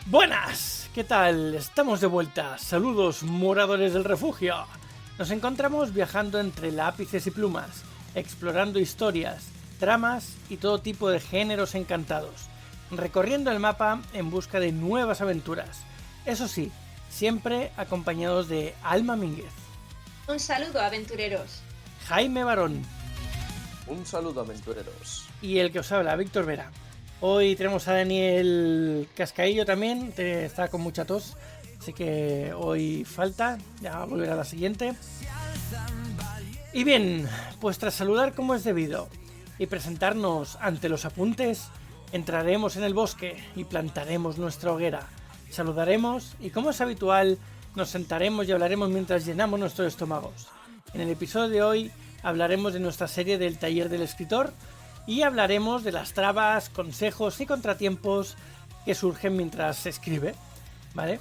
Buenas, ¿qué tal? Estamos de vuelta. Saludos, moradores del refugio. Nos encontramos viajando entre lápices y plumas, explorando historias, tramas y todo tipo de géneros encantados, recorriendo el mapa en busca de nuevas aventuras. Eso sí, siempre acompañados de Alma Mínguez, Un saludo, aventureros. Jaime Barón Un saludo, aventureros. y el que os habla, Víctor Vera. Hoy tenemos a Daniel Cascaillo también, está con mucha tos, así que hoy falta, ya volverá la siguiente. Y bien, pues tras saludar como es debido y presentarnos ante los apuntes, entraremos en el bosque y plantaremos nuestra hoguera. Saludaremos y, como es habitual, nos sentaremos y hablaremos mientras llenamos nuestros estómagos. En el episodio de hoy hablaremos de nuestra serie del taller del escritor y hablaremos de las trabas, consejos y contratiempos que surgen mientras se escribe, ¿vale?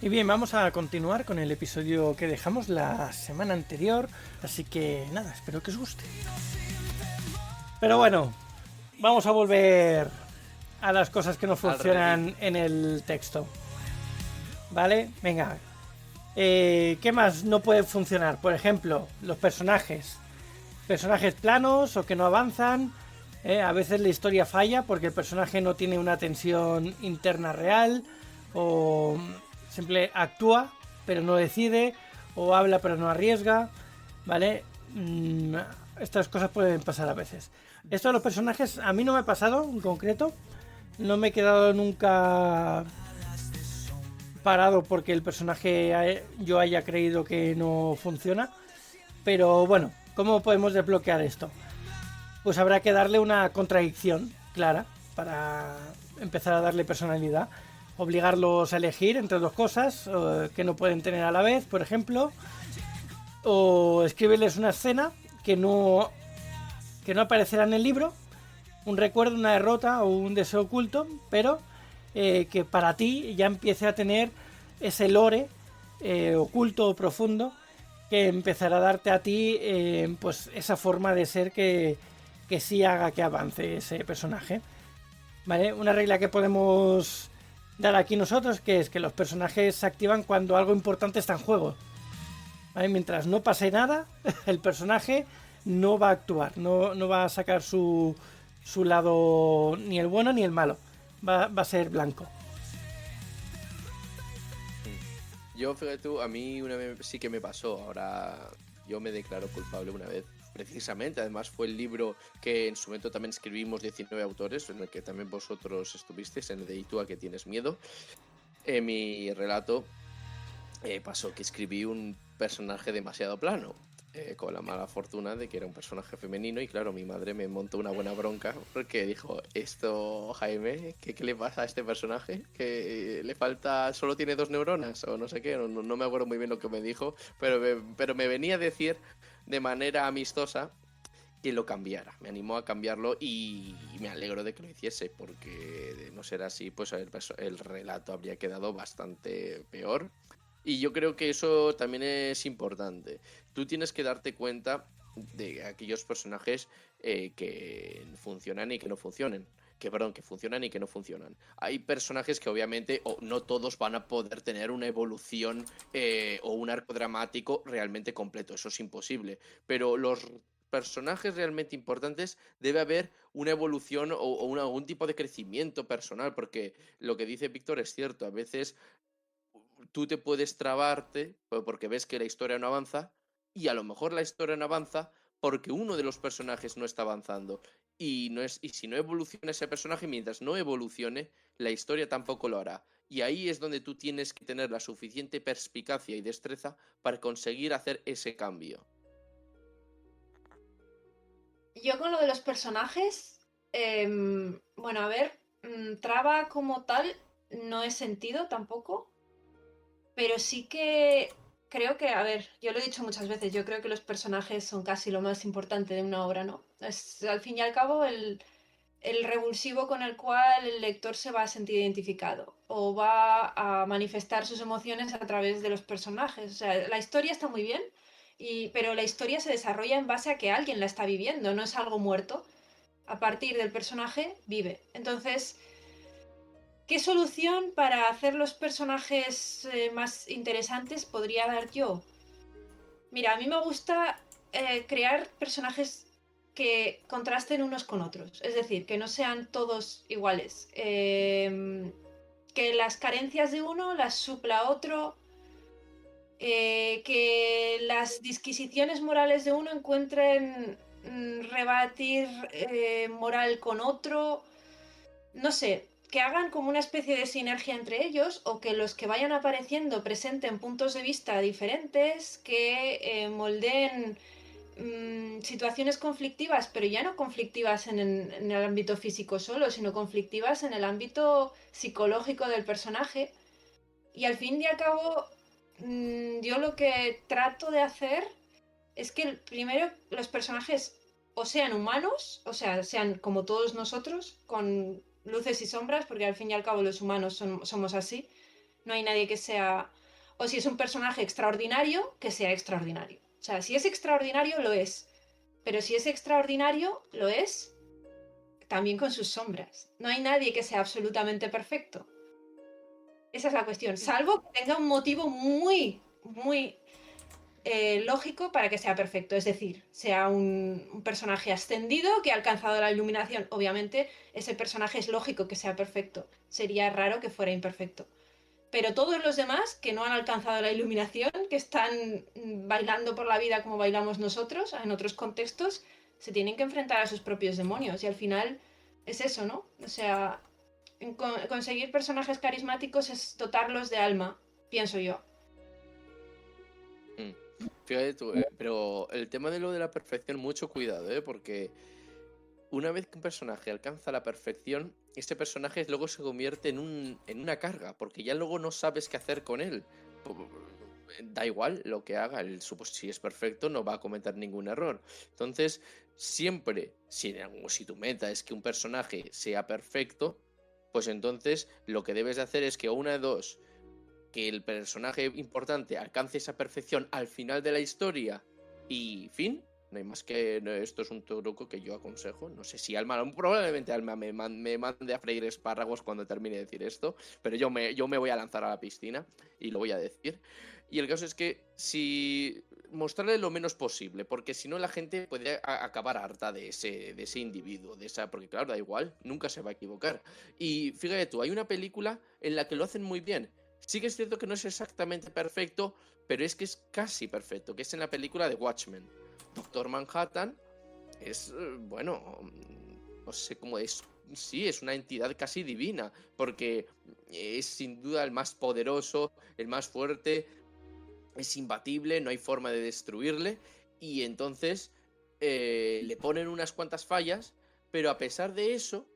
Y bien, vamos a continuar con el episodio que dejamos la semana anterior, así que nada, espero que os guste. Pero bueno, vamos a volver a las cosas que no funcionan en el texto. ¿Vale? Venga. ¿Qué más no puede funcionar? Por ejemplo, los personajes. Personajes planos o que no avanzan. A veces la historia falla porque el personaje no tiene una tensión interna real o simple actúa pero no decide, o habla pero no arriesga, ¿vale? Estas cosas pueden pasar a veces. Esto de los personajes a mí no me ha pasado en concreto, no me he quedado nunca parado porque el personaje yo haya creído que no funciona, pero bueno, ¿cómo podemos desbloquear esto? Pues habrá que darle una contradicción clara para empezar a darle personalidad. Obligarlos a elegir entre dos cosas que no pueden tener a la vez, por ejemplo. O escribirles una escena que no aparecerá en el libro. Un recuerdo, una derrota o un deseo oculto, pero que para ti ya empiece a tener ese lore oculto o profundo que empezará a darte a ti pues esa forma de ser que sí haga que avance ese personaje. ¿Vale? Una regla que podemos dar aquí nosotros, que es que los personajes se activan cuando algo importante está en juego. ¿Vale? Mientras no pase nada, el personaje no va a actuar, no va a sacar su lado ni el bueno ni el malo. Va a ser blanco. Yo, fíjate tú, a mí una vez sí que me pasó. Ahora yo me declaro culpable una vez. Precisamente, además fue el libro que en su momento también escribimos 19 autores, en el que también vosotros estuvisteis, en el de "Y tú a qué tienes miedo". En mi relato pasó que escribí un personaje demasiado plano, con la mala fortuna de que era un personaje femenino, y claro, mi madre me montó una buena bronca porque dijo: esto, Jaime, ¿qué le pasa a este personaje? ¿Que le falta, solo tiene 2 neuronas? O no sé qué, no me acuerdo muy bien lo que me dijo, pero me venía a decir de manera amistosa que lo cambiara. Me animó a cambiarlo y me alegro de que lo hiciese, porque de no ser así, pues el relato habría quedado bastante peor. Y yo creo que eso también es importante. Tú tienes que darte cuenta de aquellos personajes que funcionan y que no funcionen. Que funcionan y que no funcionan. Hay personajes que obviamente no todos van a poder tener una evolución o un arco dramático realmente completo. Eso es imposible. Pero los personajes realmente importantes debe haber una evolución o algún tipo de crecimiento personal, porque lo que dice Víctor es cierto. A veces tú te puedes trabarte porque ves que la historia no avanza, y a lo mejor la historia no avanza porque uno de los personajes no está avanzando, y si no evoluciona ese personaje, mientras no evolucione, la historia tampoco lo hará. Y ahí es donde tú tienes que tener la suficiente perspicacia y destreza para conseguir hacer ese cambio. Yo con lo de los personajes, bueno, a ver, traba como tal no he sentido tampoco, pero sí que creo que, a ver, yo lo he dicho muchas veces, yo creo que los personajes son casi lo más importante de una obra, ¿no? Es al fin y al cabo el revulsivo con el cual el lector se va a sentir identificado o va a manifestar sus emociones a través de los personajes. O sea, la historia está muy bien, pero la historia se desarrolla en base a que alguien la está viviendo, no es algo muerto. A partir del personaje vive. Entonces, ¿Qué solución para hacer los personajes más interesantes podría dar yo? Mira, a mí me gusta crear personajes que contrasten unos con otros, es decir, que no sean todos iguales, que las carencias de uno las supla otro, que las disquisiciones morales de uno encuentren rebatir moral con otro, no sé, que hagan como una especie de sinergia entre ellos o que los que vayan apareciendo presenten puntos de vista diferentes, que moldeen situaciones conflictivas, pero ya no conflictivas en el ámbito físico solo, sino conflictivas en el ámbito psicológico del personaje. Y al fin y al cabo, yo lo que trato de hacer es que primero los personajes o sean humanos, o sea, sean como todos nosotros, con luces y sombras, porque al fin y al cabo los humanos somos así. No hay nadie que sea... O si es un personaje extraordinario, que sea extraordinario. O sea, si es extraordinario, lo es. Pero si es extraordinario, lo es también con sus sombras. No hay nadie que sea absolutamente perfecto. Esa es la cuestión. Salvo que tenga un motivo muy lógico para que sea perfecto. Es decir, sea un personaje ascendido que ha alcanzado la iluminación. Obviamente, ese personaje es lógico que sea perfecto. Sería raro que fuera imperfecto. Pero todos los demás que no han alcanzado la iluminación, que están bailando por la vida como bailamos nosotros, en otros contextos, se tienen que enfrentar a sus propios demonios. Y al final es eso, ¿no? O sea, conseguir personajes carismáticos es dotarlos de alma, pienso yo. Mm. Fíjate tú, pero el tema de lo de la perfección, mucho cuidado, porque una vez que un personaje alcanza la perfección, ese personaje luego se convierte en una carga, porque ya luego no sabes qué hacer con él. Da igual lo que haga, si es perfecto no va a cometer ningún error. Entonces, siempre, si tu meta es que un personaje sea perfecto, pues entonces lo que debes de hacer es que una de dos, que el personaje importante alcance esa perfección al final de la historia y fin. No hay más que... Esto es un truco que yo aconsejo. No sé si Alma... Probablemente Alma me mande a freír espárragos cuando termine de decir esto. Pero yo me voy a lanzar a la piscina y lo voy a decir. Y el caso es que si... mostrarle lo menos posible, porque si no la gente puede acabar harta de ese individuo, porque claro, da igual, nunca se va a equivocar. Y fíjate tú, hay una película en la que lo hacen muy bien. Sí que es cierto que no es exactamente perfecto, pero es que es casi perfecto, que es en la película de Watchmen. Doctor Manhattan es, bueno, no sé cómo es. Sí, es una entidad casi divina, porque es sin duda el más poderoso, el más fuerte, es imbatible, no hay forma de destruirle, y entonces le ponen unas cuantas fallas, pero a pesar de eso,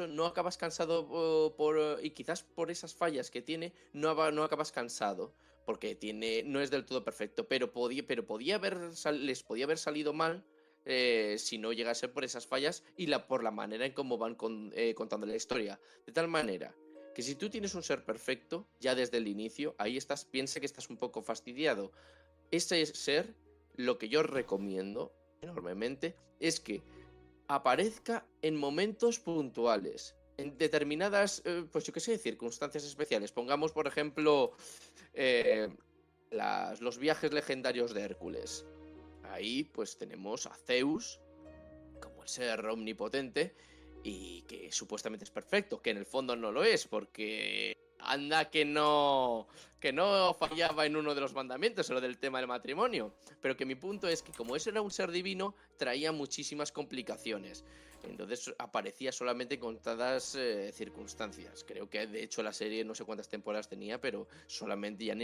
no acabas cansado y quizás por esas fallas que tiene, no acabas cansado, porque no es del todo perfecto, pero les podía haber salido mal si no llegase por esas fallas y por la manera en cómo van contando la historia. De tal manera que si tú tienes un ser perfecto, ya desde el inicio, ahí piensa que estás un poco fastidiado. Ese ser, lo que yo recomiendo enormemente, es que aparezca en momentos puntuales, en determinadas, pues yo qué sé, circunstancias especiales. Pongamos, por ejemplo, eh, los viajes legendarios de Hércules. Ahí pues tenemos a Zeus como el ser omnipotente y que supuestamente es perfecto, que en el fondo no lo es, porque anda que no fallaba en uno de los mandamientos, lo del tema del matrimonio. Pero que mi punto es que como ese era un ser divino, traía muchísimas complicaciones. Entonces aparecía solamente en contadas circunstancias. Creo que de hecho la serie no sé cuántas temporadas tenía, pero solamente ya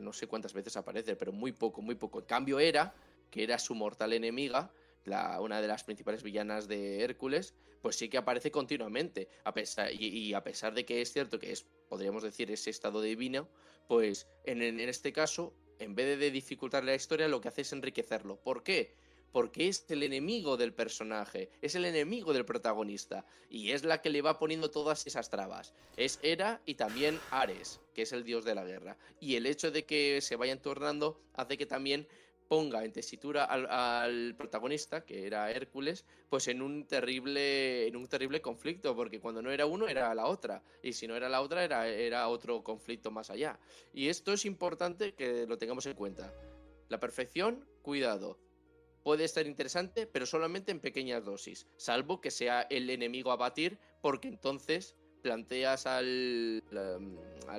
no sé cuántas veces aparece, pero muy poco, muy poco. En cambio que era su mortal enemiga, una de las principales villanas de Hércules, pues sí que aparece continuamente. A pesar de que es cierto que podríamos decir, ese estado divino, pues en este caso, en vez de dificultarle la historia, lo que hace es enriquecerlo. ¿Por qué? Porque es el enemigo del personaje, es el enemigo del protagonista, y es la que le va poniendo todas esas trabas. Es Hera y también Ares, que es el dios de la guerra. Y el hecho de que se vayan tornando hace que también ponga en tesitura al protagonista, que era Hércules, pues en un terrible conflicto, porque cuando no era uno era la otra, y si no era la otra era otro conflicto más allá. Y esto es importante que lo tengamos en cuenta. La perfección, cuidado. Puede estar interesante, pero solamente en pequeñas dosis, salvo que sea el enemigo a batir, porque entonces planteas al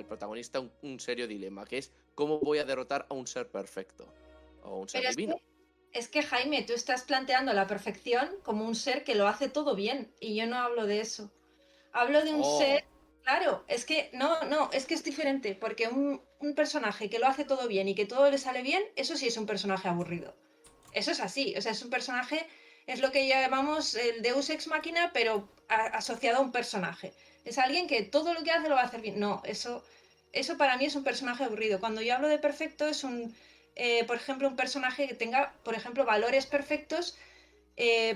protagonista un serio dilema, que es cómo voy a derrotar a un ser perfecto o a un ser Pero divino. es que, Jaime, tú estás planteando la perfección como un ser que lo hace todo bien, y yo no hablo de eso. Hablo de un ser, claro, es que es que es diferente, porque un personaje que lo hace todo bien y que todo le sale bien, eso sí es un personaje aburrido. Eso es así, o sea, es un personaje, es lo que llamamos el Deus Ex Machina, pero asociado a un personaje. Es alguien que todo lo que hace lo va a hacer bien. No, eso para mí es un personaje aburrido. Cuando yo hablo de perfecto es por ejemplo, un personaje que tenga, por ejemplo, valores perfectos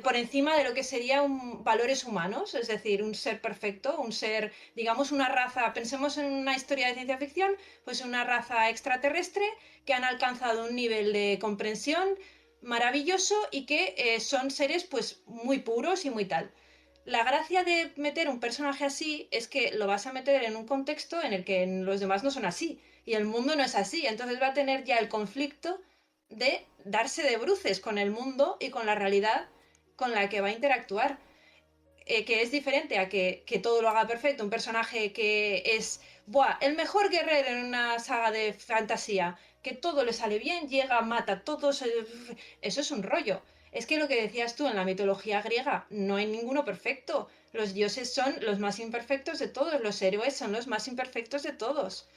por encima de lo que serían valores humanos, es decir, un ser perfecto, un ser, digamos, una raza, pensemos en una historia de ciencia ficción, pues una raza extraterrestre que han alcanzado un nivel de comprensión maravilloso y que son seres pues muy puros y muy tal. La gracia de meter un personaje así es que lo vas a meter en un contexto en el que los demás no son así y el mundo no es así, entonces va a tener ya el conflicto de darse de bruces con el mundo y con la realidad con la que va a interactuar. Que es diferente a que todo lo haga perfecto. Un personaje que es el mejor guerrero en una saga de fantasía, que todo le sale bien, llega, mata a todos. Eso es un rollo. Es que lo que decías tú en la mitología griega, no hay ninguno perfecto. Los dioses son los más imperfectos de todos, los héroes son los más imperfectos de todos.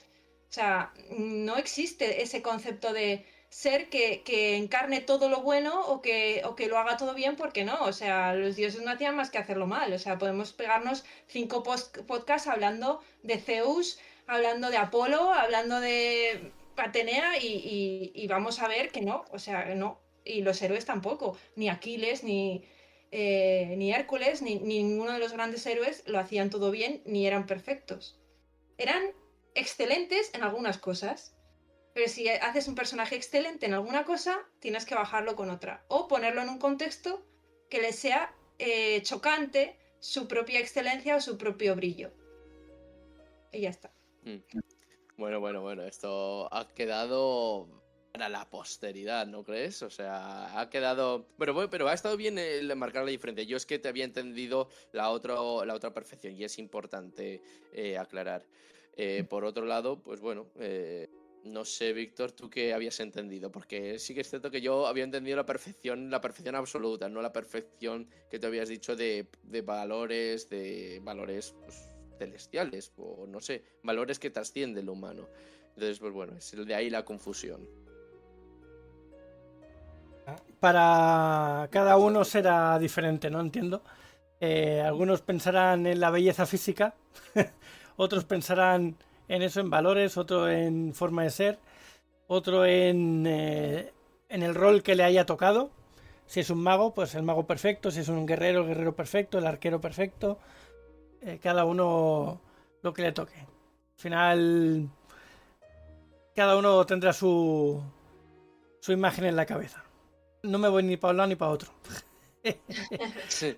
O sea, no existe ese concepto de ser que encarne todo lo bueno o que lo haga todo bien, porque no. O sea, los dioses no hacían más que hacerlo mal. O sea, podemos pegarnos 5 podcasts hablando de Zeus, hablando de Apolo, hablando de Atenea y vamos a ver que no. O sea, no. Y los héroes tampoco. Ni Aquiles, ni Hércules, ni ninguno de los grandes héroes lo hacían todo bien, ni eran perfectos. Eran excelentes en algunas cosas, pero si haces un personaje excelente en alguna cosa, tienes que bajarlo con otra. O ponerlo en un contexto que le sea chocante su propia excelencia o su propio brillo. Y ya está. Bueno, esto ha quedado para la posteridad, ¿no crees? O sea, ha quedado... Bueno, pero ha estado bien marcar la diferencia. Yo es que te había entendido la otra perfección y es importante aclarar. Por otro lado, pues bueno, no sé, Víctor, ¿tú qué habías entendido? Porque sí que es cierto que yo había entendido la perfección absoluta, no la perfección que te habías dicho de valores, pues, celestiales, o no sé, valores que trascienden lo humano. Entonces, pues bueno, es de ahí la confusión. Para cada uno será diferente, ¿no? Entiendo. Algunos pensarán en la belleza física, otros pensarán en eso, en valores, otro en forma de ser, otro en el rol que le haya tocado. Si es un mago, pues el mago perfecto, si es un guerrero, el guerrero perfecto, el arquero perfecto. Cada uno lo que le toque. Al final, cada uno tendrá su imagen en la cabeza. No me voy ni para un lado ni para otro. Sí.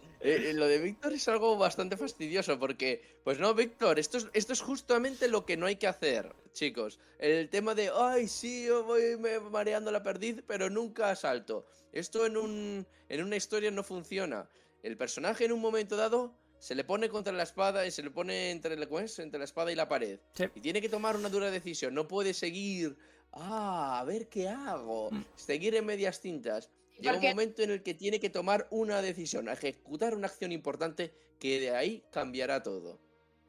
Lo de Víctor es algo bastante fastidioso porque, pues no, Víctor, esto es justamente lo que no hay que hacer, chicos. El tema de, ay, sí, yo voy mareando la perdiz, pero nunca salto. Esto en una historia no funciona. El personaje en un momento dado se le pone contra la espada y se le pone entre la espada y la pared. Sí. Y tiene que tomar una dura decisión. No puede seguir, a ver qué hago. Seguir en medias tintas. Llega un momento en el que tiene que tomar una decisión, ejecutar una acción importante que de ahí cambiará todo.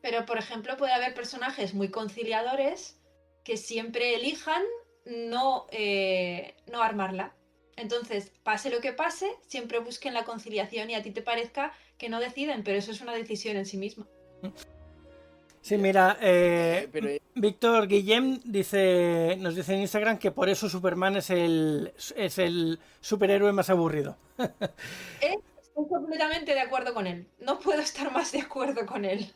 Pero, por ejemplo, puede haber personajes muy conciliadores que siempre elijan no armarla. Entonces, pase lo que pase, siempre busquen la conciliación y a ti te parezca que no deciden, pero eso es una decisión en sí misma. Sí, mira, pero Víctor Guillem nos dice en Instagram que por eso Superman es el superhéroe más aburrido. Estoy completamente de acuerdo con él. No puedo estar más de acuerdo con él.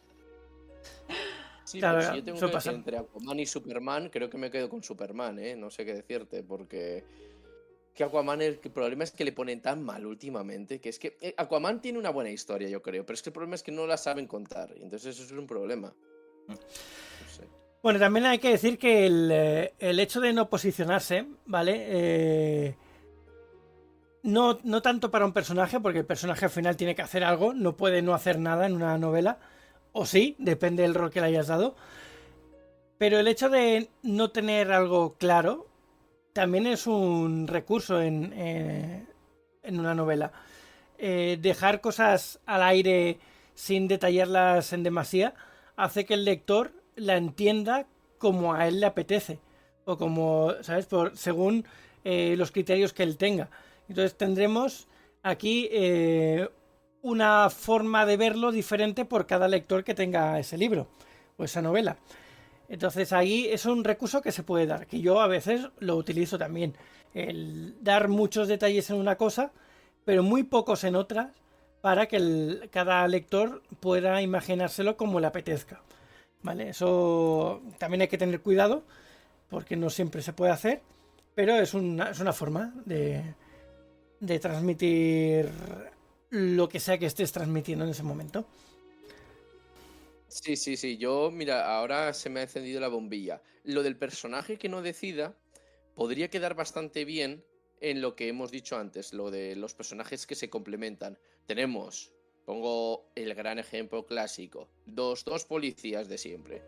Sí, claro, pero si yo tengo que pasa. elegir entre Aquaman y Superman, creo que me quedo con Superman, ¿eh? No sé qué decirte, porque Que Aquaman, el problema es que le ponen tan mal últimamente, que es que Aquaman tiene una buena historia, yo creo, pero es que el problema es que no la saben contar, y entonces eso es un problema. No sé. Bueno, también hay que decir que el hecho de no posicionarse, ¿vale? No tanto para un personaje, porque el personaje al final tiene que hacer algo, no puede no hacer nada en una novela, o sí, depende del rol que le hayas dado. Pero el hecho de no tener algo claro también es un recurso en una novela. Dejar cosas al aire sin detallarlas en demasía hace que el lector la entienda como a él le apetece o como, ¿sabes? Según los criterios que él tenga. Entonces tendremos aquí una forma de verlo diferente por cada lector que tenga ese libro o esa novela. Entonces ahí es un recurso que se puede dar, que yo a veces lo utilizo también. El dar muchos detalles en una cosa, pero muy pocos en otras, para que cada lector pueda imaginárselo como le apetezca. ¿Vale? Eso también hay que tener cuidado, porque no siempre se puede hacer, pero es una forma de transmitir lo que sea que estés transmitiendo en ese momento. Sí. Yo, mira, ahora se me ha encendido la bombilla. Lo del personaje que no decida podría quedar bastante bien en lo que hemos dicho antes, lo de los personajes que se complementan. Pongo el gran ejemplo clásico, dos policías de siempre.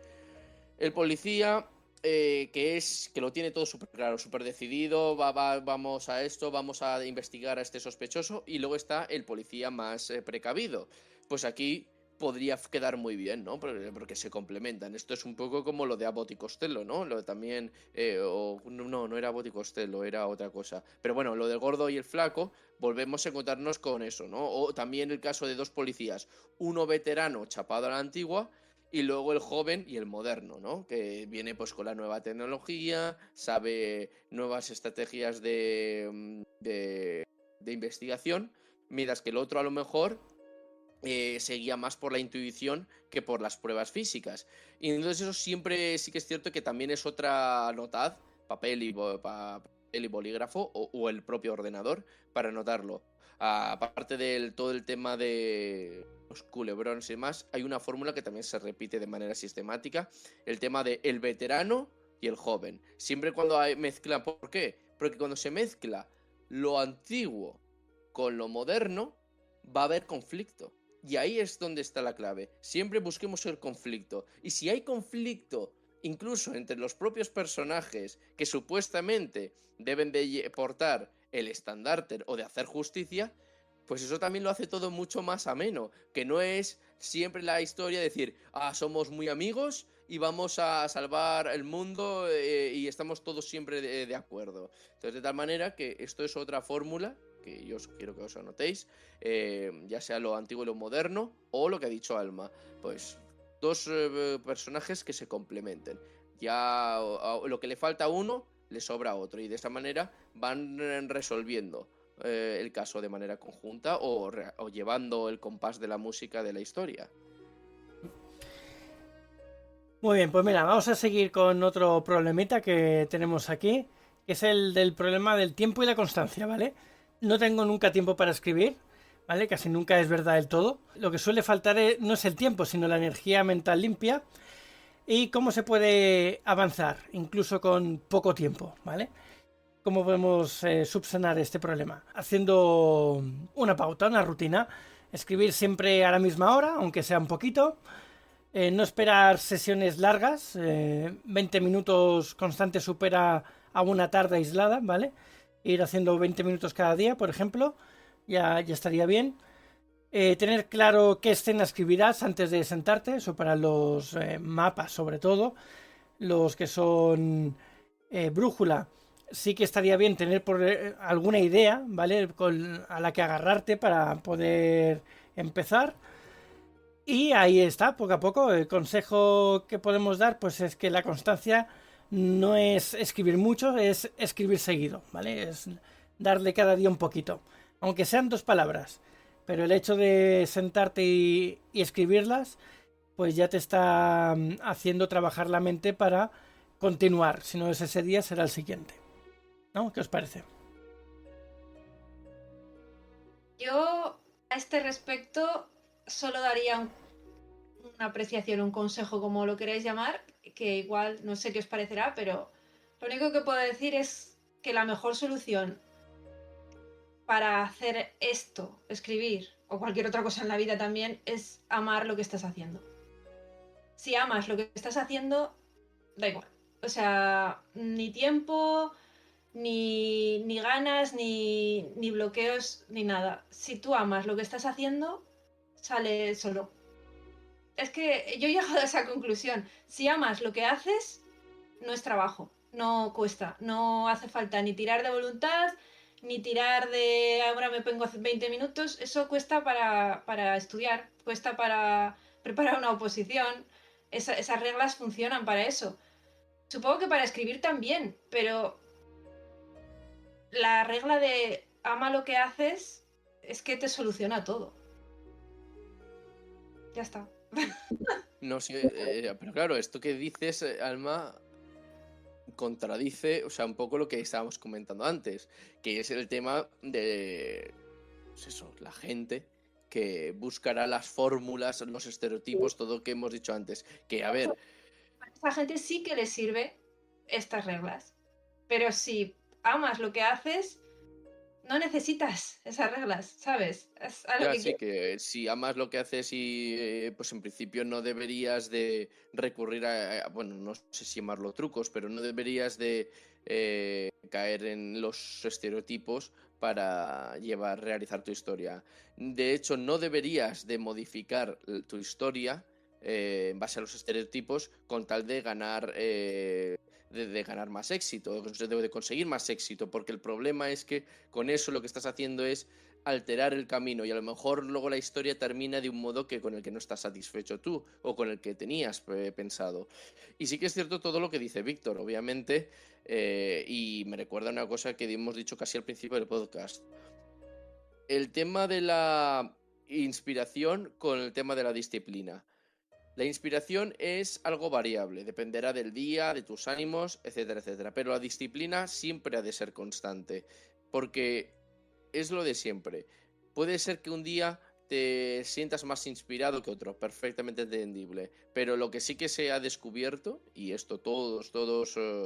El policía que lo tiene todo súper claro, súper decidido, vamos a esto, vamos a investigar a este sospechoso, y luego está el policía más precavido. Pues aquí podría quedar muy bien, ¿no? Porque se complementan. Esto es un poco como lo de Abbott y Costello, ¿no? Lo de también, no era Abbott y Costello, era otra cosa. Pero bueno, lo del gordo y el flaco, volvemos a encontrarnos con eso, ¿no? O también el caso de dos policías, uno veterano chapado a la antigua, y luego el joven y el moderno, ¿no? Que viene pues con la nueva tecnología, sabe nuevas estrategias de investigación, mientras que el otro a lo mejor se guía más por la intuición que por las pruebas físicas. Y entonces eso siempre sí que es cierto que también es otra notad, papel y bolígrafo o el propio ordenador para anotarlo. Aparte de todo el tema de los culebrones y demás, hay una fórmula que también se repite de manera sistemática, el tema de el veterano y el joven. Siempre cuando hay mezcla, ¿por qué? Porque cuando se mezcla lo antiguo con lo moderno, va a haber conflicto. Y ahí es donde está la clave. Siempre busquemos el conflicto. Y si hay conflicto, incluso entre los propios personajes que supuestamente deben de portar el estandarte o de hacer justicia, pues eso también lo hace todo mucho más ameno. Que no es siempre la historia de decir, somos muy amigos y vamos a salvar el mundo y estamos todos siempre de acuerdo. Entonces, de tal manera que esto es otra fórmula que yo os quiero que os anotéis, ya sea lo antiguo y lo moderno, o lo que ha dicho Alma, pues dos personajes que se complementen. Ya lo que le falta a uno, le sobra a otro, y de esa manera van resolviendo el caso de manera conjunta o llevando el compás de la música de la historia. Muy bien, pues mira, vamos a seguir con otro problemita que tenemos aquí, que es el del problema del tiempo y la constancia, ¿vale? No tengo nunca tiempo para escribir, ¿vale? Casi nunca es verdad del todo. Lo que suele faltar no es el tiempo, sino la energía mental limpia. Y cómo se puede avanzar, incluso con poco tiempo, ¿vale? ¿Cómo podemos subsanar este problema? Haciendo una pauta, una rutina. Escribir siempre a la misma hora, aunque sea un poquito. No esperar sesiones largas. 20 minutos constantes supera a una tarde aislada, ¿vale? Ir haciendo 20 minutos cada día, por ejemplo, ya estaría bien. Tener claro qué escena escribirás antes de sentarte, eso para los mapas sobre todo, los que son brújula, sí que estaría bien tener alguna idea, ¿vale? A la que agarrarte para poder empezar. Y ahí está, poco a poco. El consejo que podemos dar pues es que la constancia no es escribir mucho, es escribir seguido, ¿vale? Es darle cada día un poquito, aunque sean 2 palabras, pero el hecho de sentarte y escribirlas pues ya te está haciendo trabajar la mente para continuar. Si no es ese día, será el siguiente, ¿no? ¿Qué os parece? Yo a este respecto solo daría una apreciación, un consejo, como lo queráis llamar, que igual no sé qué os parecerá, pero lo único que puedo decir es que la mejor solución para hacer esto, escribir o cualquier otra cosa en la vida también, es amar lo que estás haciendo. Si amas lo que estás haciendo, da igual. O sea, ni tiempo, ni ganas, ni bloqueos, ni nada. Si tú amas lo que estás haciendo, sale solo. Es que yo he llegado a esa conclusión. Si amas lo que haces, no es trabajo, no cuesta, no hace falta ni tirar de voluntad, ni tirar de ahora me pongo hace 20 minutos, eso cuesta para estudiar, cuesta para preparar una oposición, esas reglas funcionan para eso. Supongo que para escribir también, pero la regla de ama lo que haces es que te soluciona todo. Ya está. No sé, pero claro, esto que dices, Alma, contradice, o sea, un poco lo que estábamos comentando antes, que es el tema de, pues eso, la gente que buscará las fórmulas, los estereotipos, todo lo que hemos dicho antes. Que, a ver, A esa gente sí que le sirve estas reglas. Pero si amas lo que haces, no necesitas esas reglas, ¿sabes? Es a lo ya que sí quiero. que si amas lo que haces y pues en principio no deberías de recurrir bueno, no sé si llamarlo trucos, pero no deberías de caer en los estereotipos para realizar tu historia. De hecho, no deberías de modificar tu historia en base a los estereotipos con tal de ganar de ganar más éxito, de conseguir más éxito, porque el problema es que con eso lo que estás haciendo es alterar el camino y a lo mejor luego la historia termina de un modo que con el que no estás satisfecho tú o con el que tenías pensado. Y sí que es cierto todo lo que dice Víctor, obviamente, y me recuerda una cosa que hemos dicho casi al principio del podcast. El tema de la inspiración con el tema de la disciplina. La inspiración es algo variable, dependerá del día, de tus ánimos, etcétera, etcétera. Pero la disciplina siempre ha de ser constante, porque es lo de siempre. Puede ser que un día te sientas más inspirado que otro, perfectamente entendible. Pero lo que sí que se ha descubierto, y esto todos,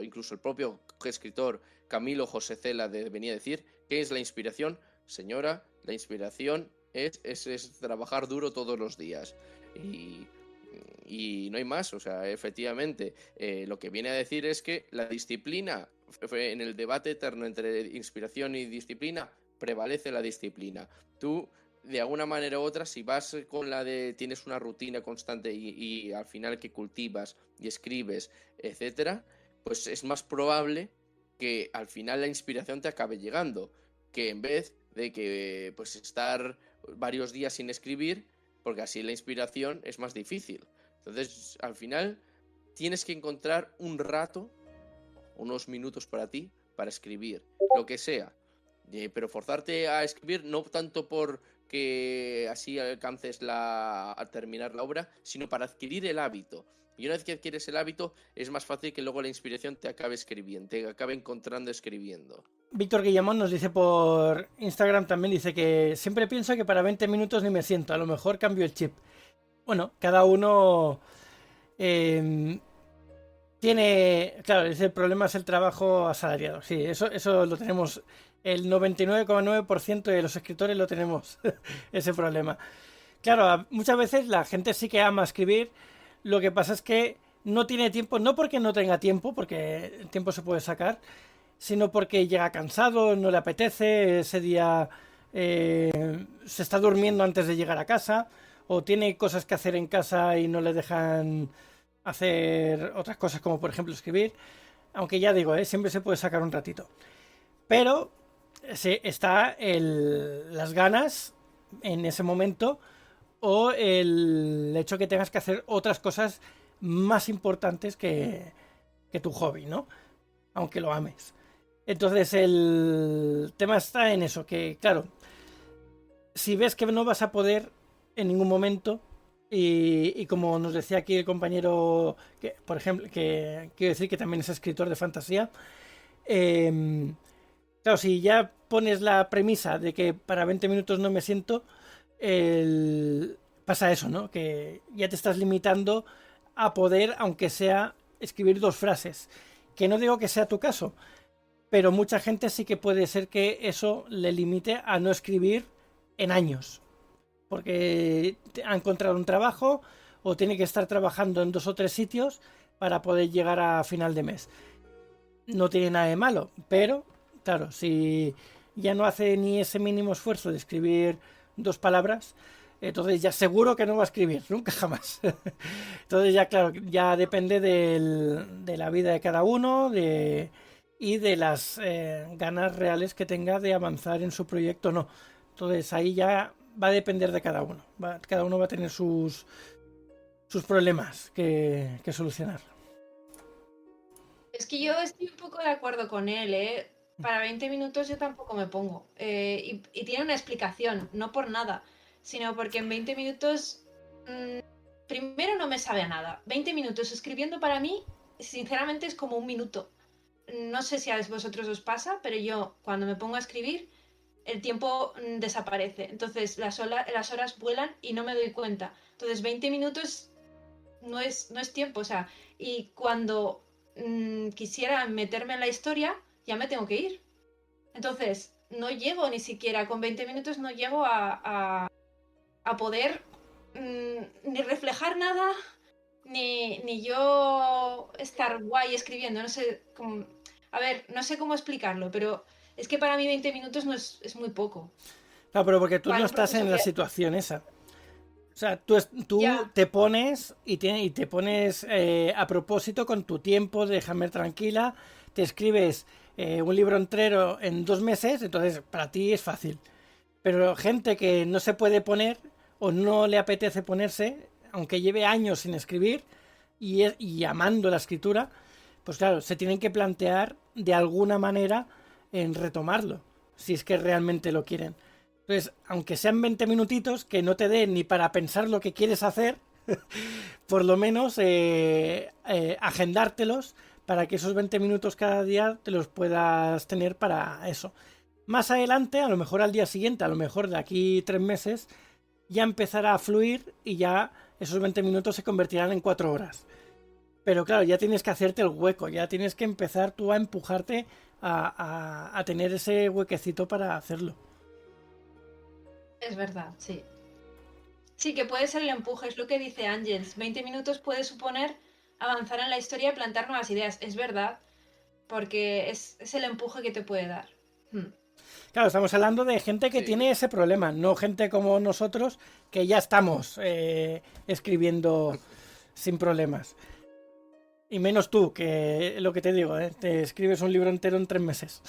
incluso el propio escritor Camilo José Cela venía a decir, ¿qué es la inspiración? Señora, la inspiración es trabajar duro todos los días. Y no hay más, o sea, efectivamente, lo que viene a decir es que la disciplina, en el debate eterno entre inspiración y disciplina, prevalece la disciplina. Tú, de alguna manera u otra, si vas con la de tienes una rutina constante y al final que cultivas y escribes, etcétera, pues es más probable que al final la inspiración te acabe llegando, que en vez de que pues estar varios días sin escribir, porque así la inspiración es más difícil. Entonces, al final, tienes que encontrar un rato, unos minutos para ti, para escribir, lo que sea. Pero forzarte a escribir no tanto por que así alcances a terminar la obra, sino para adquirir el hábito. Y una vez que adquieres el hábito, es más fácil que luego la inspiración te acabe escribiendo, te acabe encontrando escribiendo. Víctor Guillamón nos dice por Instagram también, dice que siempre pienso que para 20 minutos ni me siento, a lo mejor cambio el chip. Bueno, cada uno tiene, claro, dice el problema es el trabajo asalariado. Sí, eso lo tenemos, el 99,9% de los escritores lo tenemos, ese problema. Claro, muchas veces la gente sí que ama escribir, lo que pasa es que no tiene tiempo, no porque no tenga tiempo, porque el tiempo se puede sacar, sino porque llega cansado, no le apetece, ese día se está durmiendo antes de llegar a casa, o tiene cosas que hacer en casa y no le dejan hacer otras cosas como por ejemplo escribir, aunque ya digo, siempre se puede sacar un ratito. Pero está las ganas en ese momento o el hecho que tengas que hacer otras cosas más importantes que tu hobby, ¿no? Aunque lo ames. Entonces el tema está en eso, que claro, si ves que no vas a poder en ningún momento, y como nos decía aquí el compañero, que, por ejemplo, que quiero decir que también es escritor de fantasía, Claro, si ya pones la premisa de que para 20 minutos no me siento, pasa eso, ¿no? Que ya te estás limitando a poder, aunque sea, escribir 2 frases. Que no digo que sea tu caso, pero mucha gente sí que puede ser que eso le limite a no escribir en años. Porque ha encontrado un trabajo o tiene que estar trabajando en 2 o 3 sitios para poder llegar a final de mes. No tiene nada de malo, pero claro, si ya no hace ni ese mínimo esfuerzo de escribir 2 palabras, entonces ya seguro que no va a escribir, nunca jamás. Entonces ya claro, ya depende de la vida de cada uno y de las ganas reales que tenga de avanzar en su proyecto o no. Entonces ahí ya va a depender de cada uno. Cada uno va a tener sus problemas que solucionar. Es que yo estoy un poco de acuerdo con él, ¿eh? Para 20 minutos yo tampoco me pongo. Y tiene una explicación, no por nada, sino porque en 20 minutos, primero no me sabe a nada. 20 minutos escribiendo para mí, sinceramente, es como un minuto. No sé si a vosotros os pasa, pero yo cuando me pongo a escribir, el tiempo desaparece. Entonces las horas vuelan y no me doy cuenta. Entonces 20 minutos no es tiempo, o sea, y cuando quisiera meterme en la historia, ya me tengo que ir. Entonces, no llego ni siquiera, con 20 minutos no llego a poder ni reflejar nada, ni yo estar guay escribiendo, no sé cómo, a ver, no sé cómo explicarlo, pero es que para mí 20 minutos no es muy poco. Claro, pero porque tú no Para un estás proceso en la que situación esa. O sea, tú ya, te pones y te pones a propósito con tu tiempo, déjame tranquila, te escribes un libro entero en 2 meses, entonces para ti es fácil. Pero gente que no se puede poner o no le apetece ponerse, aunque lleve años sin escribir y amando la escritura, pues claro, se tienen que plantear de alguna manera en retomarlo, si es que realmente lo quieren. Entonces, aunque sean 20 minutitos, que no te den ni para pensar lo que quieres hacer, por lo menos agendártelos para que esos 20 minutos cada día te los puedas tener para eso. Más adelante, a lo mejor al día siguiente, a lo mejor de aquí 3 meses, ya empezará a fluir y ya esos 20 minutos se convertirán en 4 horas. Pero claro, ya tienes que hacerte el hueco, ya tienes que empezar tú a empujarte a tener ese huequecito para hacerlo. es verdad, sí. Sí, que puede ser el empuje, es lo que dice Ángels. 20 minutos puede suponer avanzar en la historia y plantar nuevas ideas. Es verdad, porque es el empuje que te puede dar. Hmm. Claro, estamos hablando de gente que Sí, tiene ese problema, no gente como nosotros que ya estamos escribiendo sin problemas. Y menos tú, que lo que te digo, te escribes un libro entero en 3 meses.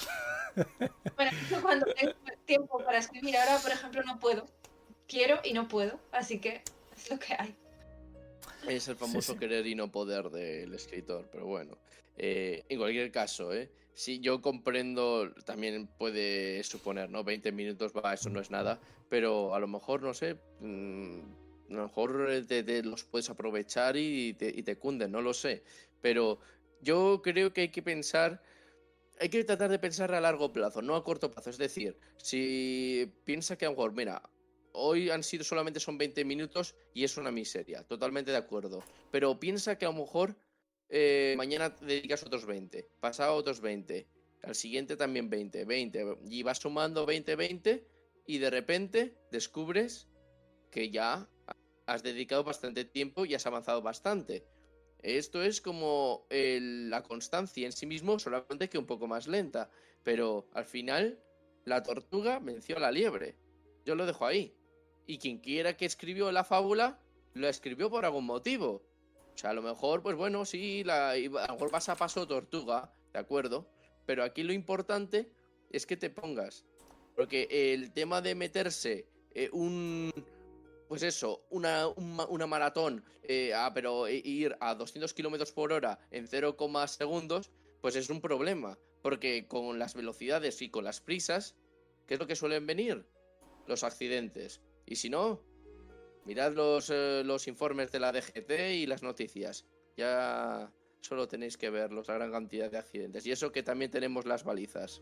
Bueno, eso cuando tengo tiempo para escribir. Ahora, por ejemplo, no puedo. Quiero y no puedo, así que es lo que hay. es el Sí, famoso sí. querer y no poder del escritor, pero bueno. En cualquier caso, sí, yo comprendo, también puede suponer, ¿no? 20 minutos, va, eso no es nada, pero a lo mejor, no sé, a lo mejor te los puedes aprovechar y te cunden, no lo sé. Pero yo creo que hay que tratar de pensar a largo plazo, no a corto plazo. Es decir, si piensa que a lo mejor, mira, hoy solamente son 20 minutos y es una miseria, totalmente de acuerdo. Pero piensa que a lo mejor mañana te dedicas otros 20, pasado otros 20, al siguiente también 20, 20, y vas sumando 20, 20 y de repente descubres que ya has dedicado bastante tiempo y has avanzado bastante. Esto es como la constancia en sí mismo, solamente que un poco más lenta. Pero al final, la tortuga venció a la liebre. Yo lo dejo ahí. Y quien quiera que escribió la fábula, lo escribió por algún motivo. O sea, a lo mejor, pues bueno, sí, a lo mejor vas a paso tortuga, ¿de acuerdo? Pero aquí lo importante es que te pongas. Porque el tema de meterse pues eso, una maratón, pero ir a 200 kilómetros por hora en 0, segundos, pues es un problema. Porque con las velocidades y con las prisas, ¿qué es lo que suelen venir? Los accidentes. Y si no, mirad los informes de la DGT y las noticias. Ya solo tenéis que ver la gran cantidad de accidentes. Y eso que también tenemos las balizas.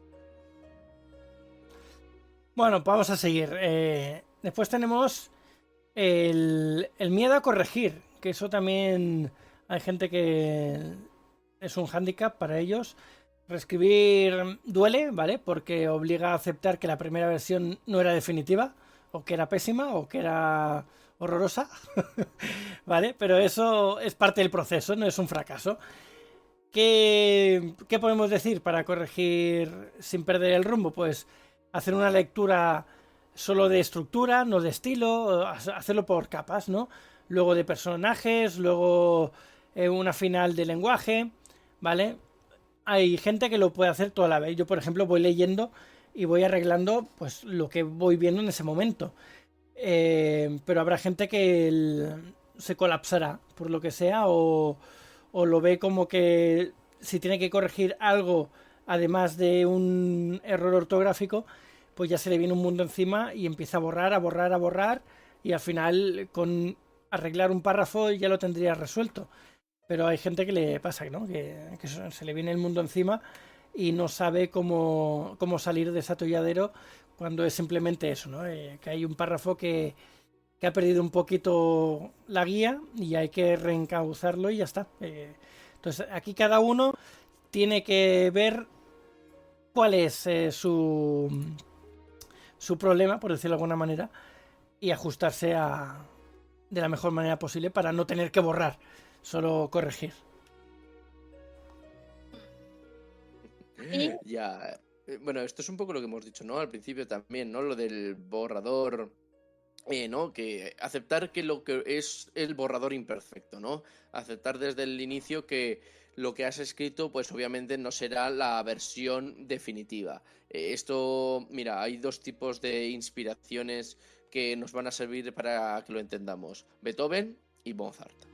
Bueno, pues vamos a seguir. Después tenemos el miedo a corregir, que eso también hay gente que es un hándicap para ellos. Reescribir duele, ¿vale? Porque obliga a aceptar que la primera versión no era definitiva, o que era pésima, o que era horrorosa, ¿vale? Pero eso es parte del proceso, no es un fracaso. ¿Qué podemos decir para corregir sin perder el rumbo? Pues hacer una lectura solo de estructura, no de estilo, hacerlo por capas, ¿no? Luego de personajes, luego una final de lenguaje, ¿vale? Hay gente que lo puede hacer toda la vez. Yo, por ejemplo, voy leyendo y voy arreglando pues lo que voy viendo en ese momento. Pero habrá gente que se colapsará por lo que sea o lo ve como que si tiene que corregir algo además de un error ortográfico, pues ya se le viene un mundo encima y empieza a borrar, a borrar, a borrar y al final con arreglar un párrafo ya lo tendría resuelto. Pero hay gente que le pasa, ¿no? Que se le viene el mundo encima y no sabe cómo salir de ese atolladero cuando es simplemente eso, ¿no? Que hay un párrafo que ha perdido un poquito la guía y hay que reencauzarlo y ya está. Entonces aquí cada uno tiene que ver cuál es su problema, por decirlo de alguna manera, y ajustarse de la mejor manera posible para no tener que borrar, solo corregir. Ya. Bueno, esto es un poco lo que hemos dicho, ¿no? Al principio también, ¿no? Lo del borrador, ¿no? Que aceptar que lo que es el borrador imperfecto, ¿no? Aceptar desde el inicio que lo que has escrito, pues obviamente no será la versión definitiva. Esto, mira, hay dos tipos de inspiraciones que nos van a servir para que lo entendamos: Beethoven y Mozart.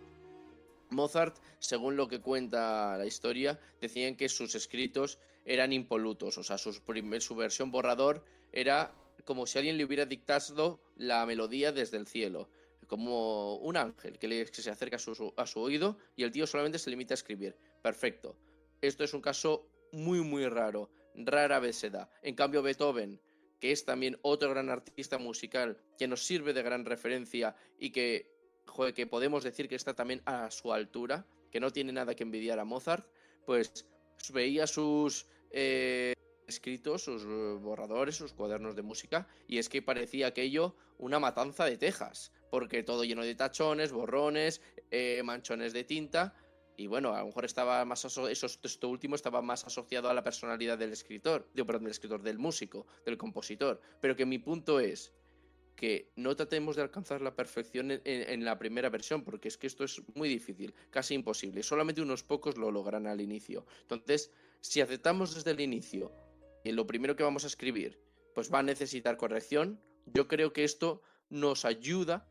Mozart, según lo que cuenta la historia, decían que sus escritos eran impolutos, o sea, su versión borrador era como si alguien le hubiera dictado la melodía desde el cielo, como un ángel que se acerca a su oído y el tío solamente se limita a escribir. Perfecto. Esto es un caso muy, muy raro, rara vez se da. En cambio, Beethoven, que es también otro gran artista musical, que nos sirve de gran referencia y que que podemos decir que está también a su altura, que no tiene nada que envidiar a Mozart, pues veía sus escritos, sus borradores, sus cuadernos de música, y es que parecía aquello una matanza de Texas, porque todo lleno de tachones, borrones, manchones de tinta, y bueno, a lo mejor estaba más esto último estaba más asociado a la personalidad del escritor, del músico, del compositor, pero que mi punto es que no tratemos de alcanzar la perfección en la primera versión, porque es que esto es muy difícil, casi imposible. Solamente unos pocos lo logran al inicio. Entonces, si aceptamos desde el inicio que lo primero que vamos a escribir pues va a necesitar corrección, yo creo que esto nos ayuda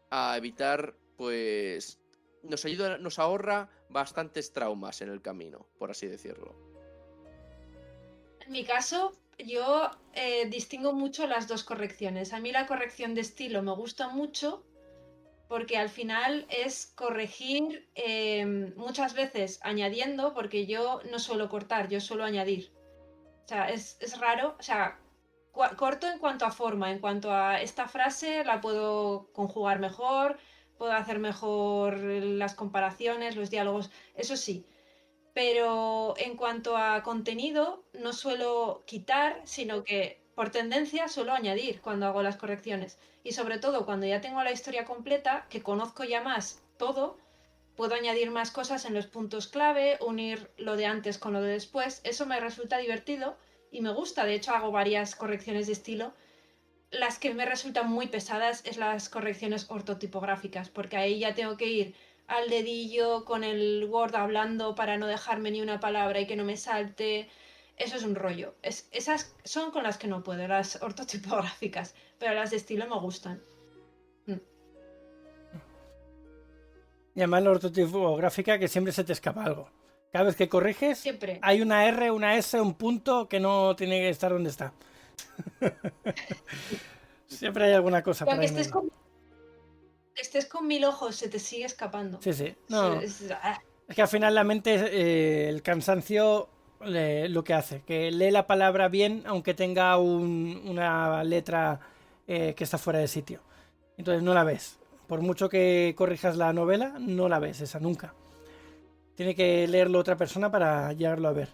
a evitar, pues, nos ahorra bastantes traumas en el camino, por así decirlo. En mi caso, yo distingo mucho las dos correcciones. A mí la corrección de estilo me gusta mucho porque al final es corregir muchas veces añadiendo, porque yo no suelo cortar, yo suelo añadir. O sea, es raro, o sea, corto en cuanto a forma, en cuanto a esta frase la puedo conjugar mejor, puedo hacer mejor las comparaciones, los diálogos, eso sí. Pero en cuanto a contenido, no suelo quitar, sino que por tendencia suelo añadir cuando hago las correcciones. Y sobre todo cuando ya tengo la historia completa, que conozco ya más todo, puedo añadir más cosas en los puntos clave, unir lo de antes con lo de después. Eso me resulta divertido y me gusta. De hecho, hago varias correcciones de estilo. Las que me resultan muy pesadas es las correcciones ortotipográficas, porque ahí ya tengo que ir al dedillo con el Word hablando para no dejarme ni una palabra y que no me salte. Eso es un rollo. Esas son con las que no puedo, las ortotipográficas, pero las de estilo me gustan. Y además la ortotipográfica que siempre se te escapa algo. Cada vez que corriges, Siempre. hay una R, una S, un punto que no tiene que estar donde está. Siempre hay alguna cosa por ahí. Estés con 1000 ojos, se te sigue escapando. Sí, sí. No. Es que al final la mente, el cansancio lo que hace, que lee la palabra bien aunque tenga una letra que está fuera de sitio. Entonces no la ves. Por mucho que corrijas la novela, no la ves esa nunca. Tiene que leerlo otra persona para llegarlo a ver.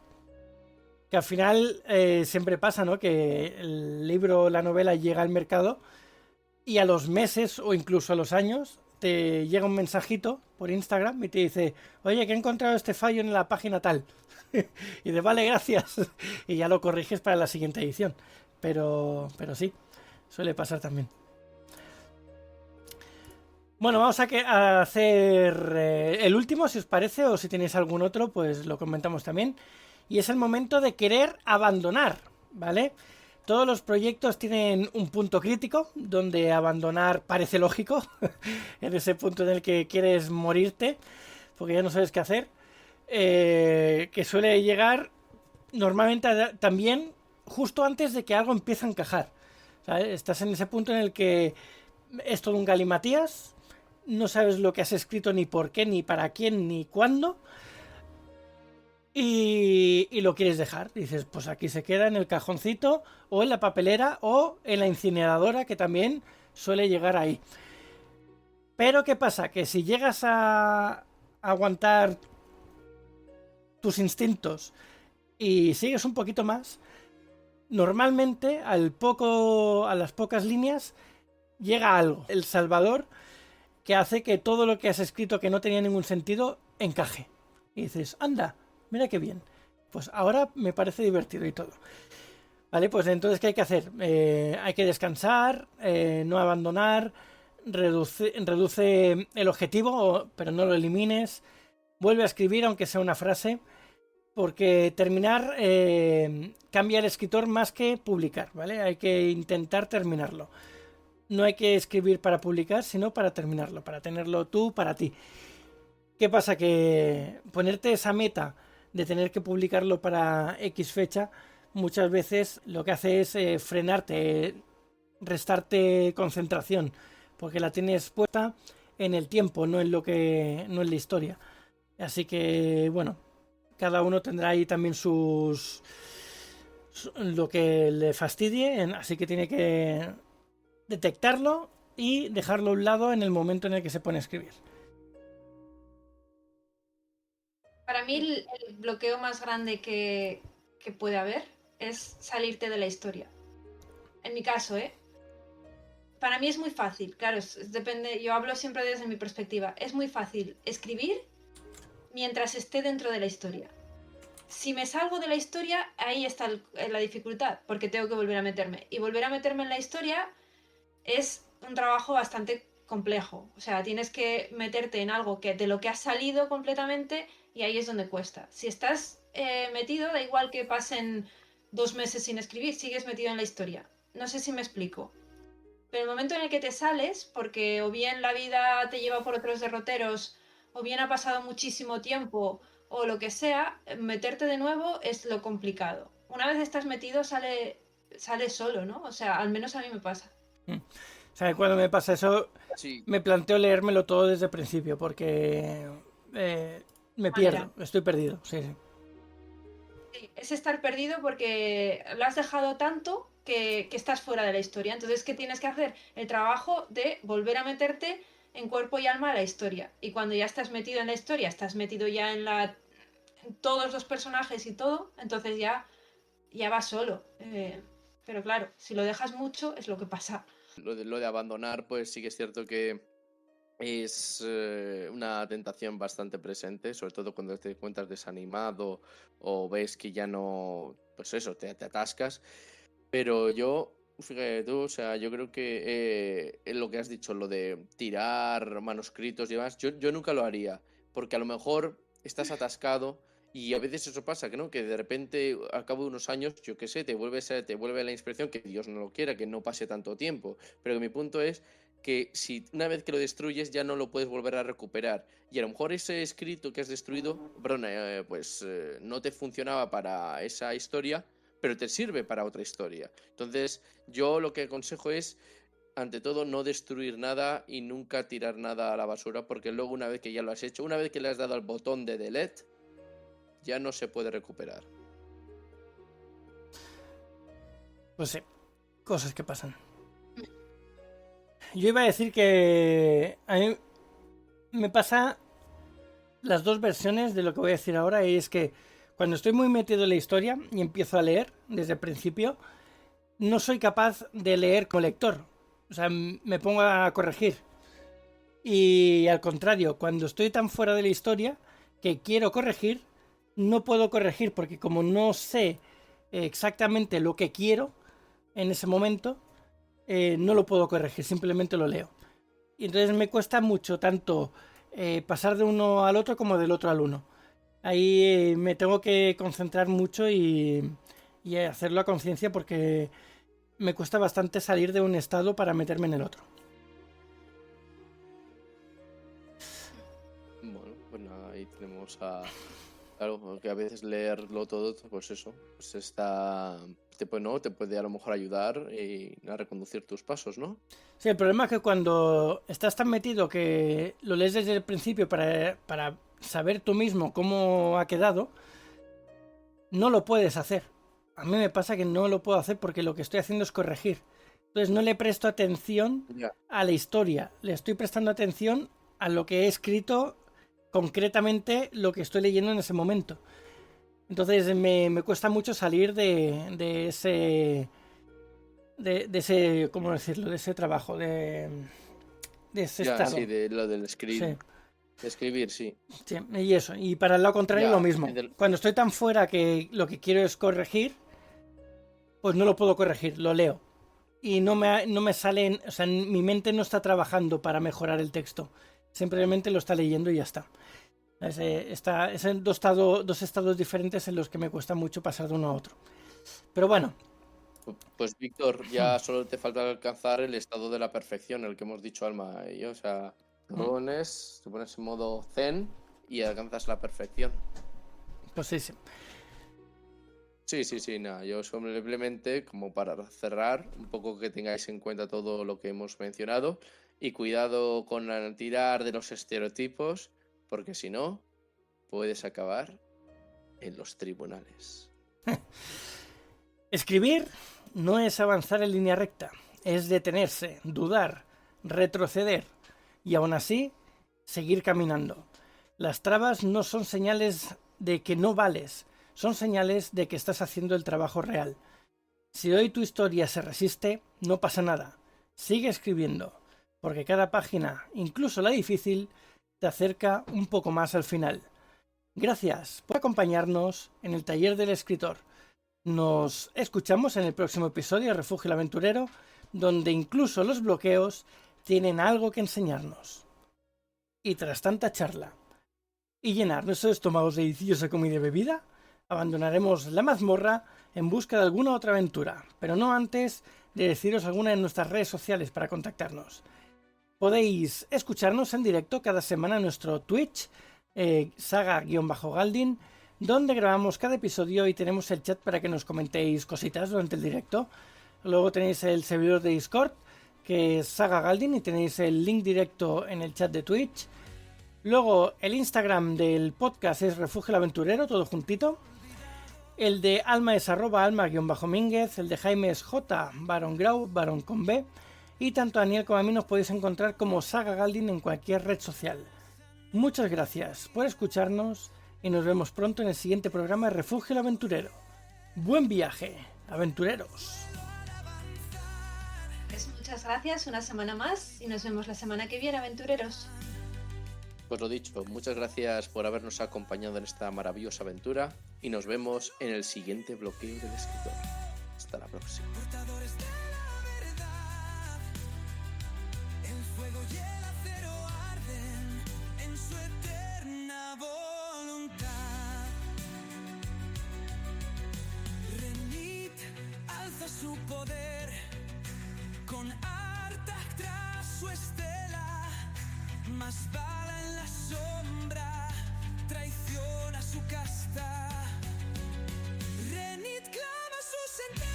Que al final siempre pasa, ¿no? Que el libro, la novela llega al mercado y a los meses o incluso a los años te llega un mensajito por Instagram y te dice, oye, que he encontrado este fallo en la página tal. Y de vale, gracias. Y ya lo corriges para la siguiente edición. Pero sí, suele pasar también. Bueno, vamos a hacer el último, si os parece, o si tenéis algún otro, pues lo comentamos también. Y es el momento de querer abandonar, ¿vale? Todos los proyectos tienen un punto crítico, donde abandonar parece lógico, en ese punto en el que quieres morirte, porque ya no sabes qué hacer, que suele llegar normalmente también justo antes de que algo empiece a encajar, ¿sabes? Estás en ese punto en el que es todo un galimatías, no sabes lo que has escrito ni por qué, ni para quién, ni cuándo. Y lo quieres dejar. Dices, pues aquí se queda en el cajoncito, o en la papelera, o en la incineradora, que también suele llegar ahí. Pero ¿qué pasa? Que si llegas a aguantar tus instintos y sigues un poquito más, normalmente a las pocas líneas llega algo, el salvador, que hace que todo lo que has escrito que no tenía ningún sentido encaje. Y dices, anda, mira qué bien. Pues ahora me parece divertido y todo. Vale, pues entonces, ¿qué hay que hacer? Hay que descansar, no abandonar, reduce el objetivo, pero no lo elimines. Vuelve a escribir, aunque sea una frase, porque terminar cambia el escritor más que publicar, ¿vale? Hay que intentar terminarlo. No hay que escribir para publicar, sino para terminarlo, para tenerlo tú para ti. ¿Qué pasa? Que ponerte esa meta de tener que publicarlo para X fecha, muchas veces lo que hace es frenarte, restarte concentración, porque la tienes puesta en el tiempo, no en la historia. Así que, bueno, cada uno tendrá ahí también lo que le fastidie, así que tiene que detectarlo y dejarlo a un lado en el momento en el que se pone a escribir. Para mí el bloqueo más grande que puede haber es salirte de la historia. En mi caso, para mí es muy fácil, claro, depende, yo hablo siempre desde mi perspectiva, es muy fácil escribir mientras esté dentro de la historia. Si me salgo de la historia, ahí está la dificultad, porque tengo que volver a meterme. Y volver a meterme en la historia es un trabajo bastante complejo. O sea, tienes que meterte en algo de lo que has salido completamente y ahí es donde cuesta. Si estás metido, da igual que pasen 2 meses sin escribir, sigues metido en la historia. No sé si me explico. Pero el momento en el que te sales, porque o bien la vida te lleva por otros derroteros, o bien ha pasado muchísimo tiempo, o lo que sea, meterte de nuevo es lo complicado. Una vez estás metido, sale solo, ¿no? O sea, al menos a mí me pasa. O sea, cuando me pasa eso, Sí, me planteo leérmelo todo desde el principio, porque me pierdo, estoy perdido. Sí, sí. Sí, es estar perdido porque lo has dejado tanto que estás fuera de la historia. Entonces, ¿qué tienes que hacer? El trabajo de volver a meterte en cuerpo y alma a la historia. Y cuando ya estás metido en la historia, estás metido ya en todos los personajes y todo, entonces ya vas solo. Pero claro, si lo dejas mucho, es lo que pasa. lo de abandonar, pues sí que es cierto que es una tentación bastante presente, sobre todo cuando te encuentras desanimado o ves que ya no, pues eso, te atascas. Pero yo, fíjate tú, o sea, yo creo que lo que has dicho, lo de tirar manuscritos y demás, yo nunca lo haría, porque a lo mejor estás atascado y a veces eso pasa, que no, que de repente al cabo de unos años, yo qué sé, te vuelve la inspiración, que Dios no lo quiera, que no pase tanto tiempo, pero que mi punto es que si una vez que lo destruyes ya no lo puedes volver a recuperar y a lo mejor ese escrito que has destruido, perdón, pues no te funcionaba para esa historia, pero te sirve para otra historia. Entonces, yo lo que aconsejo es, ante todo, no destruir nada y nunca tirar nada a la basura, porque luego una vez que ya lo has hecho, una vez que le has dado al botón de delete, ya no se puede recuperar. Pues sí, cosas que pasan. Yo iba a decir que a mí me pasa las dos versiones de lo que voy a decir ahora, y es que cuando estoy muy metido en la historia y empiezo a leer desde el principio, no soy capaz de leer como lector. O sea, me pongo a corregir. Y al contrario, cuando estoy tan fuera de la historia que quiero corregir, no puedo corregir porque como no sé exactamente lo que quiero en ese momento, no lo puedo corregir, simplemente lo leo. Y entonces me cuesta mucho tanto pasar de uno al otro como del otro al uno. Ahí me tengo que concentrar mucho y hacerlo a conciencia porque me cuesta bastante salir de un estado para meterme en el otro. Bueno, pues nada, ahí tenemos a... Claro, porque a veces leerlo todo, pues eso, pues te puede a lo mejor ayudar a reconducir tus pasos, ¿no? Sí, el problema es que cuando estás tan metido que lo lees desde el principio para saber tú mismo cómo ha quedado, no lo puedes hacer. A mí me pasa que no lo puedo hacer porque lo que estoy haciendo es corregir. Entonces no le presto atención a la historia, le estoy prestando atención a lo que he escrito, concretamente lo que estoy leyendo en ese momento. Entonces me cuesta mucho salir de ese... De ese, ¿cómo decirlo? De ese trabajo, de ese estado. Sí, de lo del escribir. Sí. De escribir, sí. Sí, y eso. Y para el lado contrario, lo mismo. del- Cuando estoy tan fuera que lo que quiero es corregir, pues no lo puedo corregir, lo leo. Y no me salen, o sea, mi mente no está trabajando para mejorar el texto. Simplemente lo está leyendo y ya está. Es en dos estados diferentes en los que me cuesta mucho pasar de uno a otro. Pero bueno, Pues Víctor, ya solo te falta alcanzar el estado de la perfección, el que hemos dicho Alma y yo. O sea, te pones en modo zen y alcanzas la perfección. pues sí, sí. Sí, nada, yo simplemente, como para cerrar, un poco que tengáis en cuenta todo lo que hemos mencionado y cuidado con tirar de los estereotipos, porque si no, puedes acabar en los tribunales. Escribir no es avanzar en línea recta, es detenerse, dudar, retroceder y aún así seguir caminando. Las trabas no son señales de que no vales, son señales de que estás haciendo el trabajo real. Si hoy tu historia se resiste, no pasa nada. Sigue escribiendo, porque cada página, incluso la difícil, te acerca un poco más al final. Gracias por acompañarnos en el taller del escritor. Nos escuchamos en el próximo episodio de Refugio el Aventurero, donde incluso los bloqueos tienen algo que enseñarnos. Y tras tanta charla y llenar nuestros estómagos de deliciosa comida y bebida, abandonaremos la mazmorra en busca de alguna otra aventura, pero no antes de deciros alguna de nuestras redes sociales para contactarnos. Podéis escucharnos en directo cada semana en nuestro Twitch, saga-galdin, donde grabamos cada episodio y tenemos el chat para que nos comentéis cositas durante el directo. Luego tenéis el servidor de Discord, que es Saga Galdin, y tenéis el link directo en el chat de Twitch. Luego el Instagram del podcast es Refugio el Aventurero, todo juntito. El de Alma es @alma_mínguez, el de Jaime es j_barongrau, barón con B. Y tanto a Daniel como a mí nos podéis encontrar como Saga Galdin en cualquier red social. Muchas gracias por escucharnos y nos vemos pronto en el siguiente programa de Refugio el Aventurero. ¡Buen viaje, aventureros! Pues muchas gracias, una semana más y nos vemos la semana que viene, aventureros. Pues lo dicho, muchas gracias por habernos acompañado en esta maravillosa aventura y nos vemos en el siguiente bloqueo del escritor. Hasta la próxima. Portadores de la verdad, el fuego y el acero arden en su eterna voluntad. Renit alza su poder con Artak tras su estela, más bala en la sombra, traiciona su casta. Renit clava su sentencia.